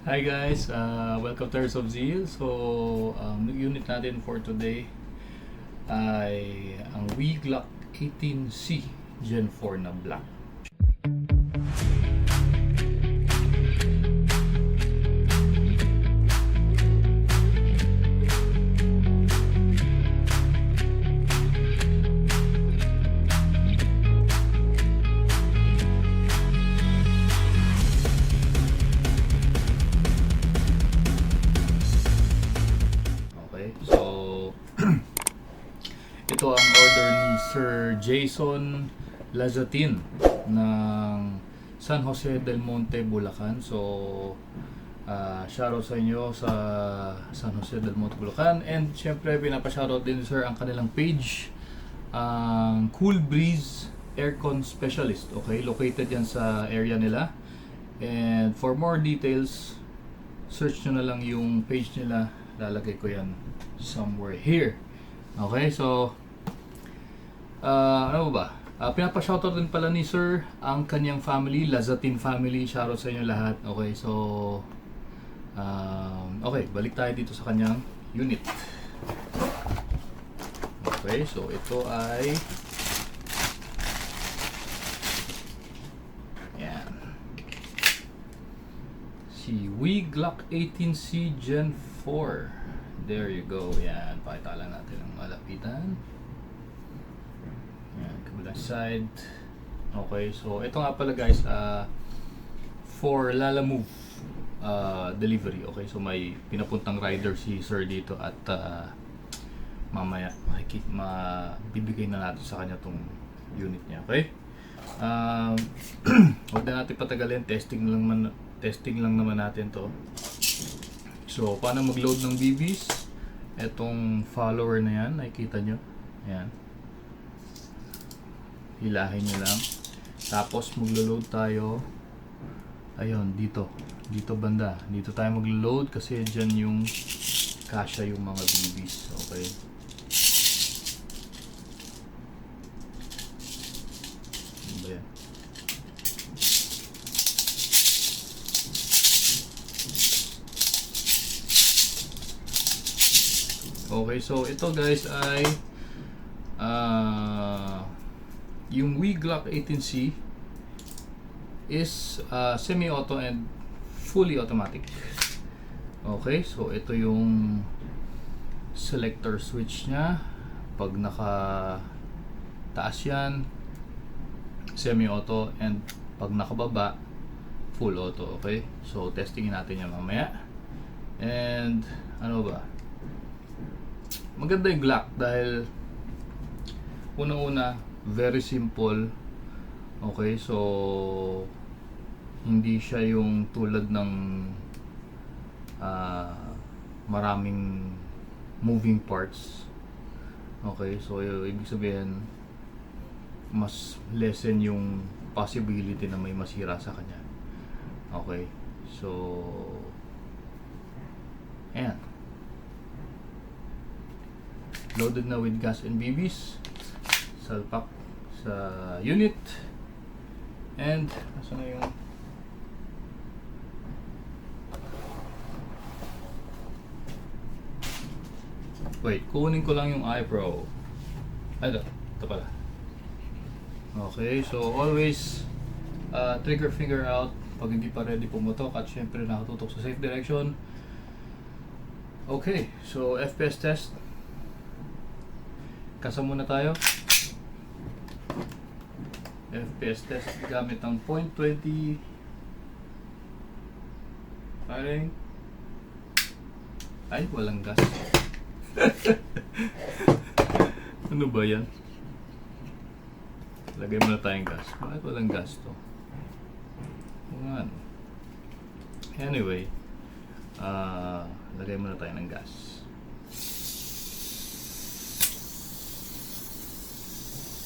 Hi guys, welcome to Earth of Zeal. So, unit natin for today ay ang WeGlock 18C Gen 4 na black. So, ito ang order ni Sir Jason Lazatin ng San Jose del Monte, Bulacan. So, shoutout sa inyo sa San Jose del Monte, Bulacan. And syempre, pinapa-shoutout din sir ang kanilang page, ang Cool Breeze Aircon Specialist. Okay, located yan sa area nila. And for more details, search nyo na lang yung page nila. Lalagay ko yan somewhere here. Okay, so ano ba? Pinapa-shoutout din pala ni Sir ang kanyang family, Lazatin family. Shoutout sa inyo lahat. Okay, so okay, balik tayo dito sa kanyang unit. Okay, so ito ay yan, si WeGlock 18C Gen 4. There you go. Yan, pakita lang natin ang malapitan. Yan, kabilang side. Okay, so ito nga pala guys, for Lalamove delivery. Okay, so may pinapuntang rider si sir dito at mamaya bibigay na natin sa kanya tong unit niya. Okay, huwag na natin patagalin, testing lang naman natin to. So, paano mag-load ng BBs? Etong follower na yan, nakikita nyo. Ayan. Hilahin nyo lang. Tapos, maglo-load tayo. Ayun, dito. Dito banda. Dito tayo maglo-load kasi dyan yung kasya yung mga BBs. Okay. Ano ba yan? Okay, so ito guys ay yung WeGlock 18C is semi-auto and fully automatic. Okay, so ito yung selector switch nya. Pag naka taas yan, semi-auto, and pag nakababa, full auto. Okay, so testingin natin yan mamaya. And ano ba? Maganda yung Glock dahil una-una, very simple. Okay, so hindi siya yung tulad ng maraming moving parts. Okay, so ibig sabihin mas lessen yung possibility na may masira sa kanya. Okay, so ayan, loaded na with gas and BBs. Salpak sa unit. And nasa na yung wait, kunin ko lang yung iPro. Ito pala. Okay, so always trigger finger out pag hindi pa ready pumutok, at syempre nakatutok sa safe direction. Okay, so FPS test. Kasa muna tayo. FPS test gamit ang 0.20 firing. Ay, walang gas. Ano ba yan? Lagay muna tayong gas. Bakit walang gas to? Anyway, lagay muna tayo ng gas.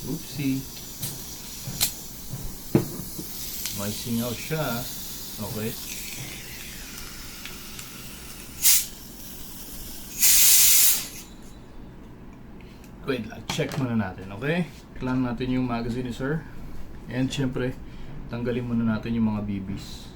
Oopsie. May singaw siya. Okay. Wait lang, check muna natin, okay? Clamp natin yung magazine ni sir. And syempre, tanggalin muna natin yung mga BBs.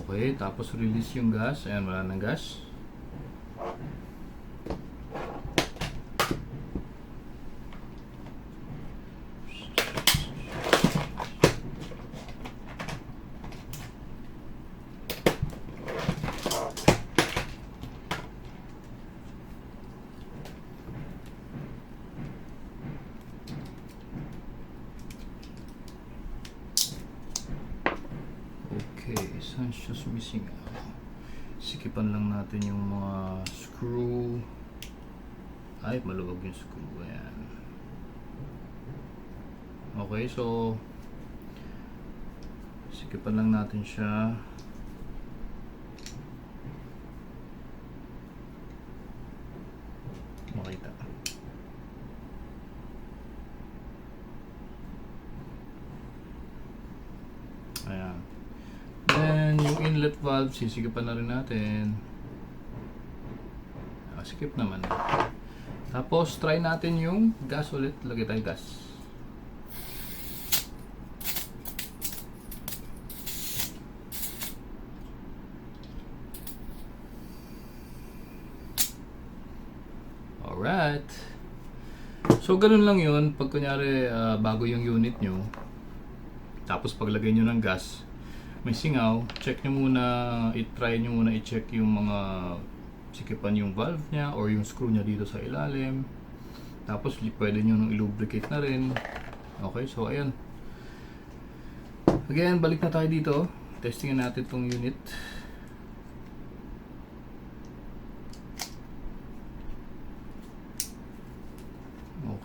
Okay, tapos release yung gas. Ayan, wala ng gas. Okay, saan siya missing? Sikipan lang natin yung mga screw. Ay, maluwag yung screw. Ayan. Okay, so sikipan lang natin siya. Makita. Ayan. Then, yung inlet valve, sisikipan na rin natin. Skip naman. Tapos, try natin yung gas ulit. Lagay tayo gas. Alright. So, ganun lang yun. Pag kunyari, bago yung unit nyo, tapos paglagay nyo ng gas, may singaw, check nyo muna, i-try nyo muna i-check yung mga sikipan yung valve niya or yung screw niya dito sa ilalim. Tapos pwede nyo nung i-lubricate na rin. Okay, so ayan. Again, balik na tayo dito. Testingin natin tong unit.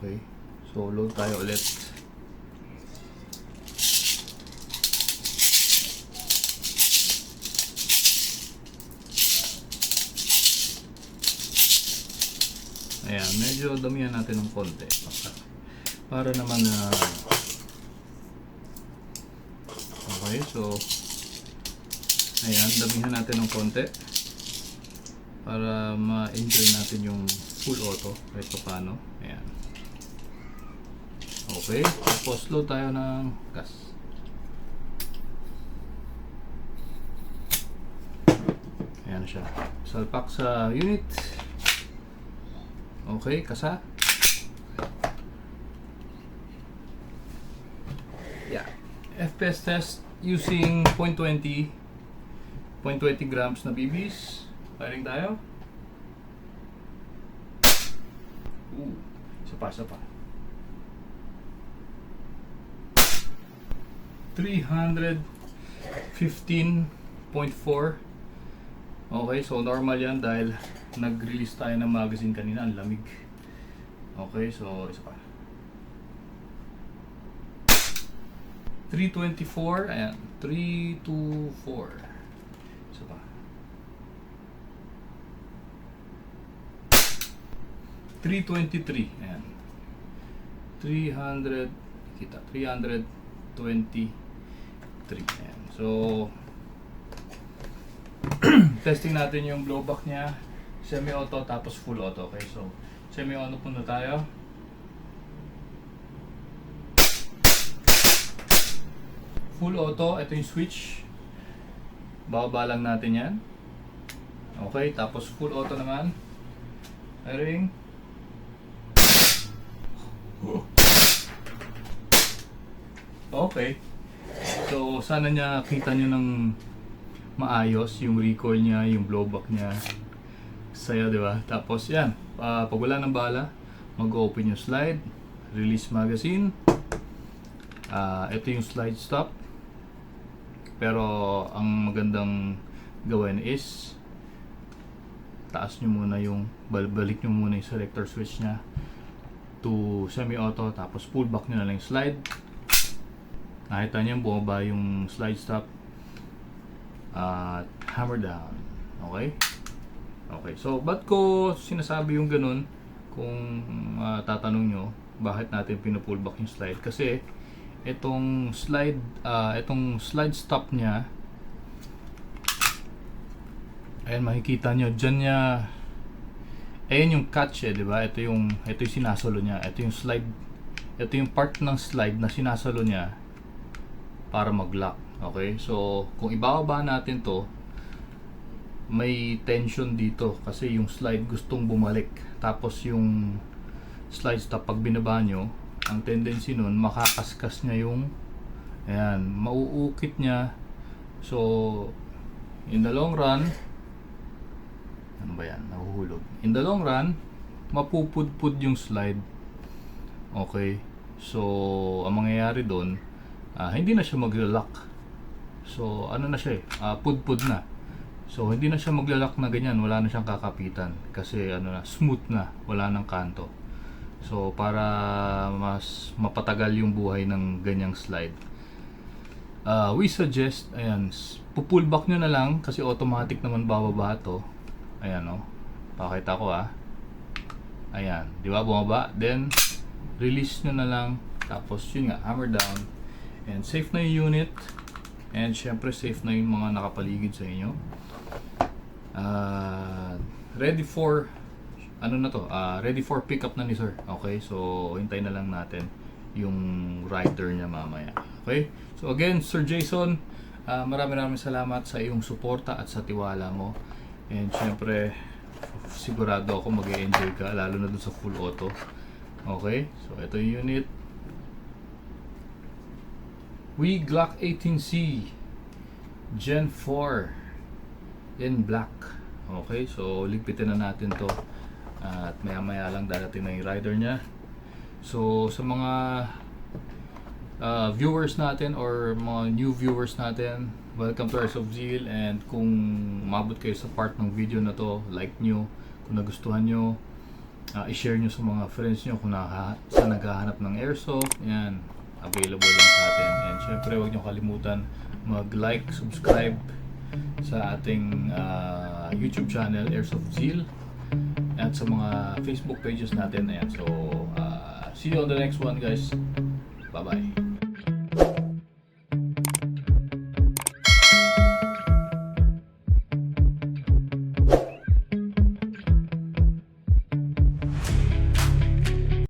Okay, so load tayo ulit. Ayan, medyo damihan natin ng konti para naman na okay, so ayan, damihan natin ng konti para ma-enjoy natin yung full auto kahit pa paano. Ayan. Okay, tapos load tayo ng gas. Ayan siya, salpak sa unit. Okay, kasa. Yeah. FPS test using 0.20 grams na BBs. Firing tayo. Isa pa. 315.4. Okay, so normal yan dahil nag-release tayo ng magazine kanina, ang lamig. Okay, so isa pa. 324, ayan, 324. Isa pa. 323, ayan. 300, kita, 323. Ayan. So, testing natin yung blowback niya. Semi-auto tapos full auto. Okay, so semi-auto muna tayo. Full auto, ito yung switch. Bababa lang natin yan. Okay, tapos full auto naman. Firing. Okay. So sana niya kita nyo ng maayos yung recoil niya, yung blowback niya. Saya, di ba? Tapos yan, pag wala ng bala, mag-open yung slide, release magazine. Ito yung slide stop. Pero ang magandang gawin is taas nyo muna yung, balik nyo muna yung selector switch nya to semi-auto, tapos pull back nyo na lang yung slide. Nakita nyo bumaba yung slide stop at hammer down. Okay? Okay, so ba't ko sinasabi yung ganun kung tatanong nyo bakit natin pinupull back yung slide? Kasi itong slide stop nya, ayan, makikita nyo dyan nya, ayan yung catch di ba? Ito yung sinasalo nya, ito yung slide, ito yung part ng slide na sinasalo nya para mag-lock. Okay, so kung ibababa natin to, may tension dito kasi yung slide gustong bumalik, tapos yung slide stop pag binaba nyo, ang tendency nun makakaskas niya yung, ayan, mauukit niya. So in the long run, ano ba yan, nahuhulog, in the long run mapupudpud yung slide. Okay, so ang mangyayari doon, hindi na siya magla-lock. So ano na siya pudpud na. So hindi na siya magla-lock na ganyan, wala na siyang kakapitan kasi ano na, smooth na, wala nang kanto. So para mas mapatagal yung buhay ng ganyang slide, we suggest, ayan, pupull back nyo na lang kasi automatic naman bababa to. Ayan, oh, pakita ko ayan, di ba, bumaba, then release nyo na lang, tapos yun nga, hammer down, and safe na yung unit, and syempre safe na yung mga nakapaligid sa inyo. Ready for ano na to, ready for pickup na ni sir. Okay, so hintay na lang natin yung rider niya mamaya. Okay, so again, Sir Jason, maraming salamat sa iyong suporta at sa tiwala mo, and syempre sigurado ako mag-e-enjoy ka lalo na dun sa full auto. Okay, so ito yung unit, WE Glock 18C Gen 4 in black. Okay, so ligpitin na natin to at maya maya lang darating na yung rider niya. So sa mga viewers natin or mga new viewers natin, welcome to Heirs of Zeal, and kung umabot kayo sa part ng video na to, like nyo kung nagustuhan nyo, i-share nyo sa mga friends nyo kung sa naghahanap ng airsoft. Yan, available lang sa atin. And syempre huwag nyo kalimutan mag-like, subscribe sa ating YouTube channel Heirs of Zeal, at sa mga Facebook pages natin. Ayan, so see you on the next one, guys. Bye bye.